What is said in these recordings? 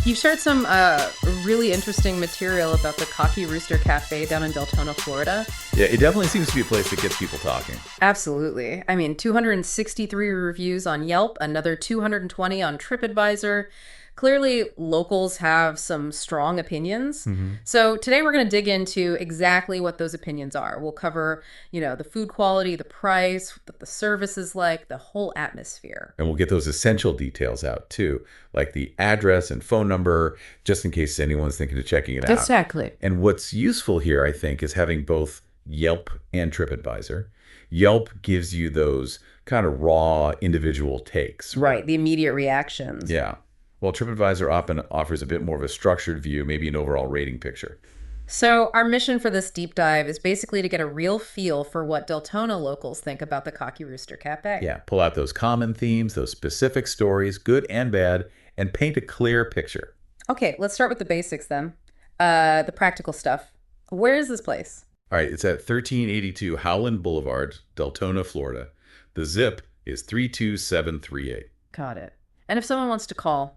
You shared some really interesting material about the Cocky Rooster Cafe down in Deltona, Florida. Yeah, it definitely seems to be a place that gets people talking. Absolutely. I mean, 263 reviews on Yelp, another 220 on TripAdvisor. Clearly, locals have some strong opinions. So today we're going to dig into exactly what those opinions are. We'll cover, the food quality, the price, what the service is like, the whole atmosphere. And we'll get those essential details out too, like the address and phone number, just in case anyone's thinking of checking it out. Exactly. And what's useful here, I think, is having both Yelp and TripAdvisor. Yelp gives you those kind of raw individual takes. Right, the immediate reactions. Yeah. Well, TripAdvisor often offers a bit more of a structured view, maybe an overall rating picture. So our mission for this deep dive is basically to get a real feel for what Deltona locals think about the Cocky Rooster Cafe. Yeah, pull out those common themes, those specific stories, good and bad, and paint a clear picture. Okay, let's start with the basics then. The practical stuff. Where is this place? All right, it's at 1382 Howland Boulevard, Deltona, Florida. The zip is 32738. Got it. And if someone wants to call,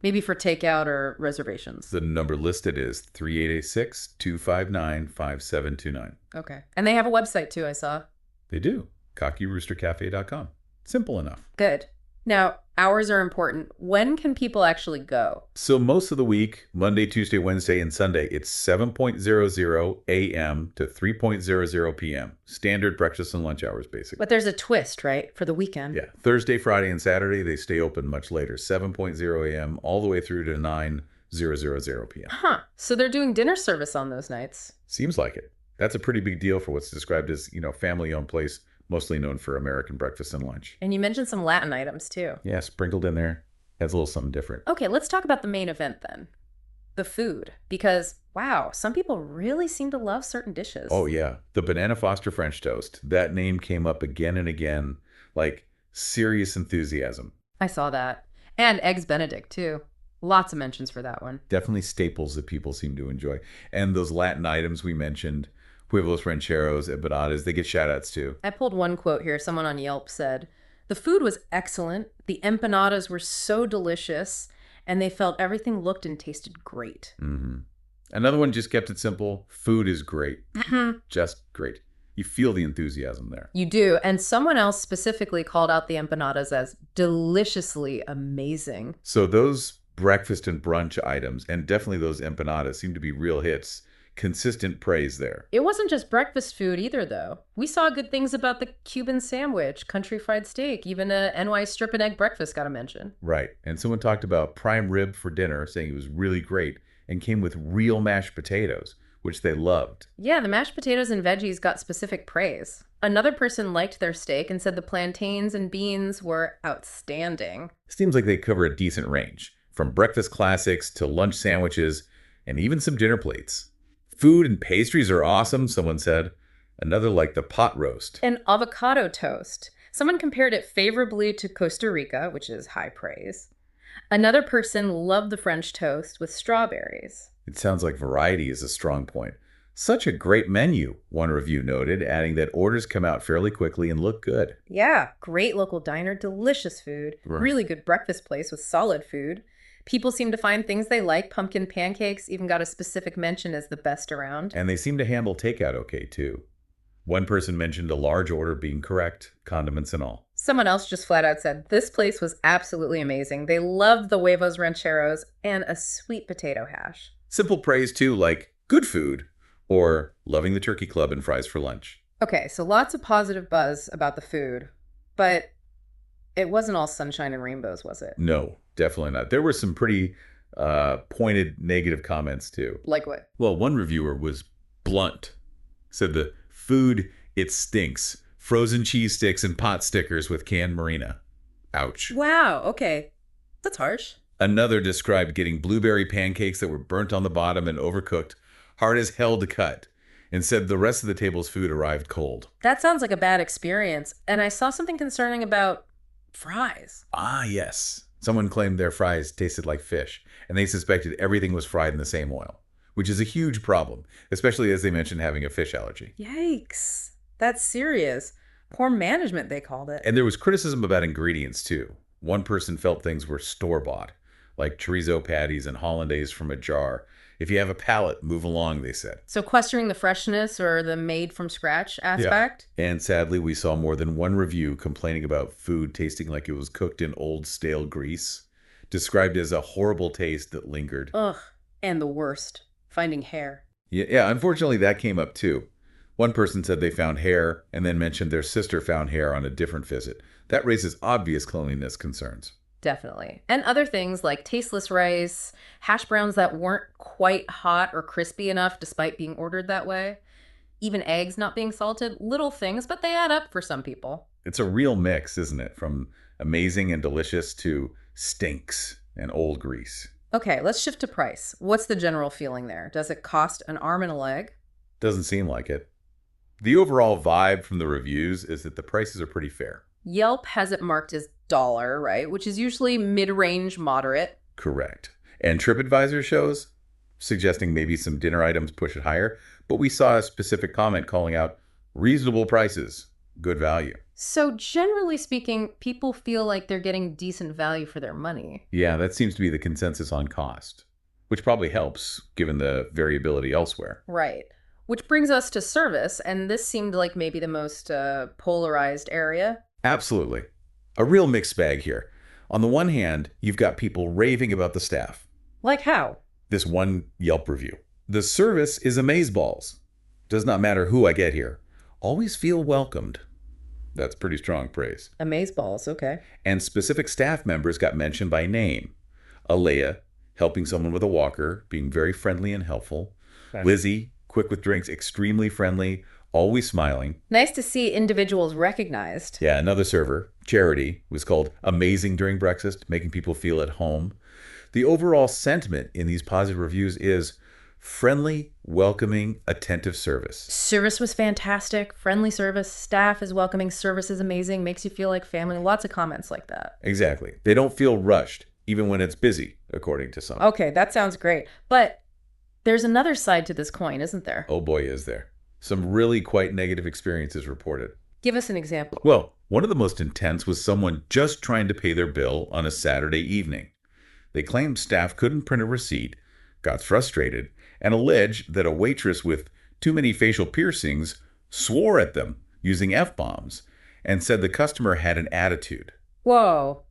maybe for takeout or reservations. The number listed is 3886-259-5729. Okay. And they have a website too, I saw. They do. CockyRoosterCafe.com. Simple enough. Good. Now, hours are important. When can people actually go? So most of the week, Monday, Tuesday, Wednesday, and Sunday, it's 7:00 a.m. to 3:00 p.m. Standard breakfast and lunch hours, basically. But there's a twist, right? For the weekend. Yeah. Thursday, Friday, and Saturday, they stay open much later, 7:00 a.m. all the way through to 9:00 p.m. Huh. So they're doing dinner service on those nights. Seems like it. That's a pretty big deal for what's described as, family-owned place, mostly known for American breakfast and lunch. And you mentioned some Latin items too. Yeah, sprinkled in there. Has a little something different. Okay, let's talk about the main event then. The food. Because, wow, some people really seem to love certain dishes. Oh, yeah. The Banana Foster French Toast. That name came up again and again, like serious enthusiasm. I saw that. And Eggs Benedict too. Lots of mentions for that one. Definitely staples that people seem to enjoy. And those Latin items we mentioned, huevos rancheros, empanadas, they get shout outs too. I pulled one quote here. Someone on Yelp said, "The food was excellent. The empanadas were so delicious, and they felt everything looked and tasted great." Another one just kept it simple. Food is great. Just great. You feel the enthusiasm there. You do. And someone else specifically called out the empanadas as deliciously amazing. So those breakfast and brunch items, and definitely those empanadas, seem to be real hits. Consistent praise there. It wasn't just breakfast food either, though. We saw good things about the Cuban sandwich, country fried steak, even a NY strip and egg breakfast got a mention. Right. And someone talked about prime rib for dinner, saying it was really great and came with real mashed potatoes, which they loved. Yeah, the mashed potatoes and veggies got specific praise. Another person liked their steak and said the plantains and beans were outstanding. Seems like they cover a decent range, from breakfast classics to lunch sandwiches and even some dinner plates. Food and pastries are awesome, someone said. Another like the pot roast. And avocado toast. Someone compared it favorably to Costa Rica, which is high praise. Another person loved the French toast with strawberries. It sounds like variety is a strong point. Such a great menu, one review noted, adding that orders come out fairly quickly and look good. Yeah, great local diner, delicious food, really good breakfast place with solid food. People seem to find things they like. Pumpkin pancakes even got a specific mention as the best around. And they seem to handle takeout okay, too. One person mentioned a large order being correct, condiments and all. Someone else just flat out said, this place was absolutely amazing. They loved the huevos rancheros and a sweet potato hash. Simple praise, too, like good food or loving the turkey club and fries for lunch. Okay, so lots of positive buzz about the food, but it wasn't all sunshine and rainbows, was it? No, definitely not. There were some pretty pointed negative comments, too. Like what? Well, one reviewer was blunt. Said the food, it stinks. Frozen cheese sticks and pot stickers with canned marina. Ouch. Wow, okay. That's harsh. Another described getting blueberry pancakes that were burnt on the bottom and overcooked, hard as hell to cut, and said the rest of the table's food arrived cold. That sounds like a bad experience. And I saw something concerning about fries. Ah, yes. Someone claimed their fries tasted like fish, and they suspected everything was fried in the same oil, which is a huge problem, especially as they mentioned having a fish allergy. Yikes. That's serious. Poor management, they called it. And there was criticism about ingredients, too. One person felt things were store-bought, like chorizo patties and hollandaise from a jar. If you have a palate, move along, they said. So questioning the freshness or the made from scratch aspect? Yeah. And sadly, we saw more than one review complaining about food tasting like it was cooked in old stale grease, described as a horrible taste that lingered. Ugh. And the worst, finding hair. Yeah, unfortunately, that came up too. One person said they found hair and then mentioned their sister found hair on a different visit. That raises obvious cleanliness concerns. Definitely. And other things like tasteless rice, hash browns that weren't quite hot or crispy enough despite being ordered that way, even eggs not being salted. Little things, but they add up for some people. It's a real mix, isn't it? From amazing and delicious to stinks and old grease. Okay, let's shift to price. What's the general feeling there? Does it cost an arm and a leg? Doesn't seem like it. The overall vibe from the reviews is that the prices are pretty fair. Yelp has it marked as dollar, right? Which is usually mid-range moderate. Correct. And TripAdvisor shows suggesting maybe some dinner items push it higher, but we saw a specific comment calling out reasonable prices, good value. So generally speaking, people feel like they're getting decent value for their money. Yeah, that seems to be the consensus on cost, which probably helps given the variability elsewhere. Right. Which brings us to service, and this seemed like maybe the most polarized area. Absolutely. A real mixed bag here. On the one hand, you've got people raving about the staff. Like how? This one Yelp review. The service is amazeballs. Does not matter who I get here. Always feel welcomed. That's pretty strong praise. Amazeballs, okay. And specific staff members got mentioned by name. Alea, helping someone with a walker, being very friendly and helpful. Okay. Lizzie, quick with drinks, extremely friendly, always smiling. Nice to see individuals recognized. Yeah, another server, Charity, was called amazing during breakfast, making people feel at home. The overall sentiment in these positive reviews is friendly, welcoming, attentive service. Service was fantastic. Friendly service. Staff is welcoming. Service is amazing. Makes you feel like family. Lots of comments like that. Exactly. They don't feel rushed, even when it's busy, according to some. Okay, that sounds great. But there's another side to this coin, isn't there? Oh boy, is there. Some really quite negative experiences reported. Give us an example. Well, one of the most intense was someone just trying to pay their bill on a Saturday evening. They claimed staff couldn't print a receipt, got frustrated, and alleged that a waitress with too many facial piercings swore at them using F-bombs and said the customer had an attitude. Whoa.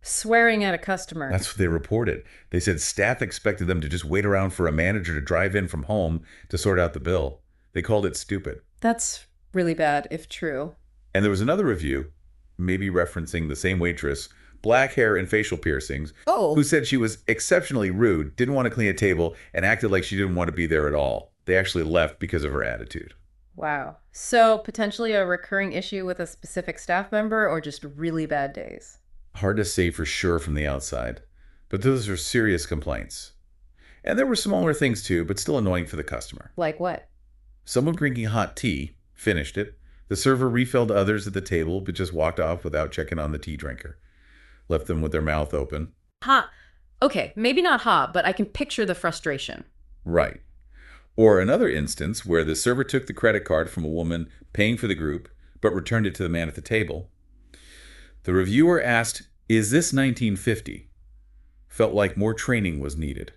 Swearing at a customer. That's what they reported. They said staff expected them to just wait around for a manager to drive in from home to sort out the bill. They called it stupid. That's really bad, if true. And there was another review, maybe referencing the same waitress, black hair and facial piercings, who said she was exceptionally rude, didn't want to clean a table, and acted like she didn't want to be there at all. They actually left because of her attitude. Wow. So potentially a recurring issue with a specific staff member or just really bad days? Hard to say for sure from the outside, but those are serious complaints. And there were smaller things too, but still annoying for the customer. Like what? Someone drinking hot tea, finished it. The server refilled others at the table, but just walked off without checking on the tea drinker. Left them with their mouth open. Hot. Okay, maybe not hot, but I can picture the frustration. Right. Or another instance where the server took the credit card from a woman paying for the group, but returned it to the man at the table. The reviewer asked, "Is this 1950? Felt like more training was needed.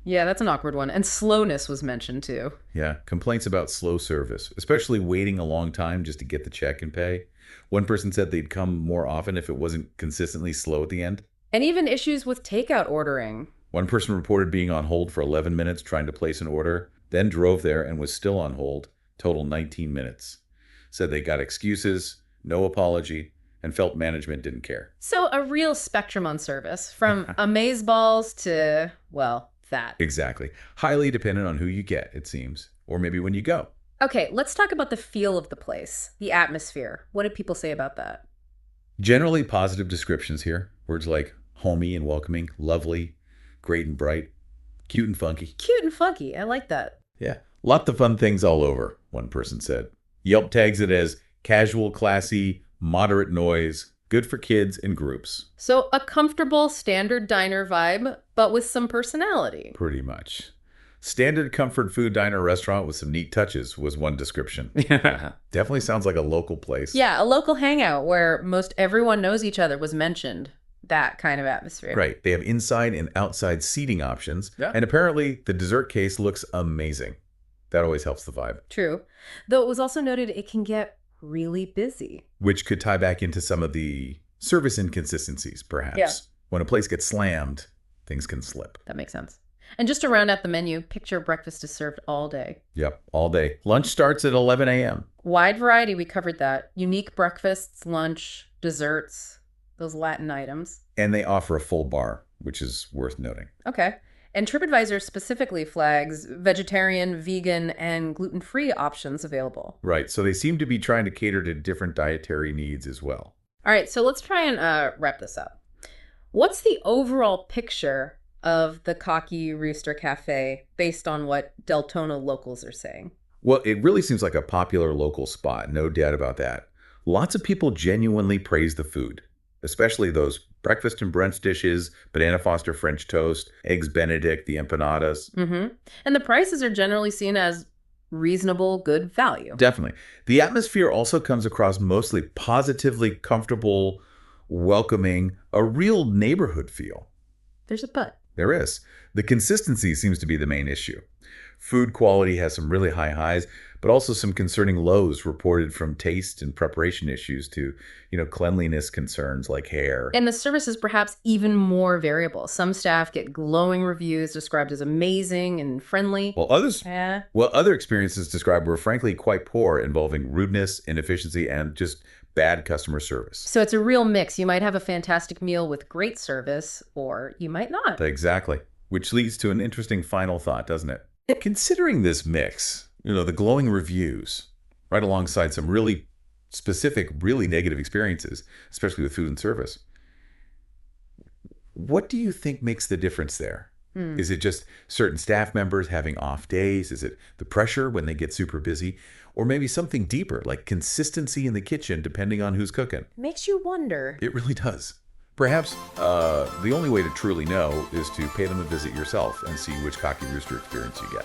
Yeah, that's an awkward one. And slowness was mentioned too. Yeah, complaints about slow service, especially waiting a long time just to get the check and pay. One person said they'd come more often if it wasn't consistently slow at the end. And even issues with takeout ordering. One person reported being on hold for 11 minutes trying to place an order, then drove there and was still on hold, total 19 minutes. Said they got excuses, no apology, and felt management didn't care. So a real spectrum on service, from amazeballs to, well, that. Exactly. Highly dependent on who you get, it seems, or maybe when you go. Okay, let's talk about the feel of the place, the atmosphere. What did people say about that? Generally positive descriptions here. Words like homey and welcoming, lovely, great and bright, cute and funky. Cute and funky. I like that. Yeah. Lot of fun things all over, one person said. Yelp tags it as casual, classy, moderate noise, good for kids and groups. So a comfortable standard diner vibe, but with some personality. Pretty much. Standard comfort food diner restaurant with some neat touches was one description. Definitely sounds like a local place. Yeah, a local hangout where most everyone knows each other was mentioned. that kind of atmosphere. Right. They have inside and outside seating options. Yeah. And apparently the dessert case looks amazing. That always helps the vibe. True. Though it was also noted it can get really busy. Which could tie back into some of the service inconsistencies, perhaps. Yeah. When a place gets slammed, things can slip. That makes sense. And just to round out the menu, picture breakfast is served all day. Yep, all day. Lunch starts at 11 a.m. Wide variety, we covered that. Unique breakfasts, lunch, desserts, those Latin items. And they offer a full bar, which is worth noting. Okay. And TripAdvisor specifically flags vegetarian, vegan, and gluten-free options available. Right, so they seem to be trying to cater to different dietary needs as well. All right, so let's try and wrap this up. What's the overall picture of the Cocky Rooster Cafe based on what Deltona locals are saying? Well, it really seems like a popular local spot, no doubt about that. Lots of people genuinely praise the food, especially those breakfast and brunch dishes, banana foster French toast, eggs Benedict, the empanadas. Mm-hmm. And the prices are generally seen as reasonable, good value. Definitely. The atmosphere also comes across mostly positively comfortable, welcoming, a real neighborhood feel. There's a but. There is. The consistency seems to be the main issue. Food quality has some really high highs, but also some concerning lows reported from taste and preparation issues to, cleanliness concerns like hair. And the service is perhaps even more variable. Some staff get glowing reviews described as amazing and friendly. While other experiences described were frankly quite poor, involving rudeness, inefficiency, and just bad customer service. So it's a real mix. You might have a fantastic meal with great service, or you might not. Exactly. Which leads to an interesting final thought, doesn't it? Considering this mix, the glowing reviews, right alongside some really specific, really negative experiences, especially with food and service, what do you think makes the difference there? Is it just certain staff members having off days? Is it the pressure when they get super busy? Or maybe something deeper, like consistency in the kitchen, depending on who's cooking? Makes you wonder. It really does. Perhaps the only way to truly know is to pay them a visit yourself and see which Cocky Rooster experience you get.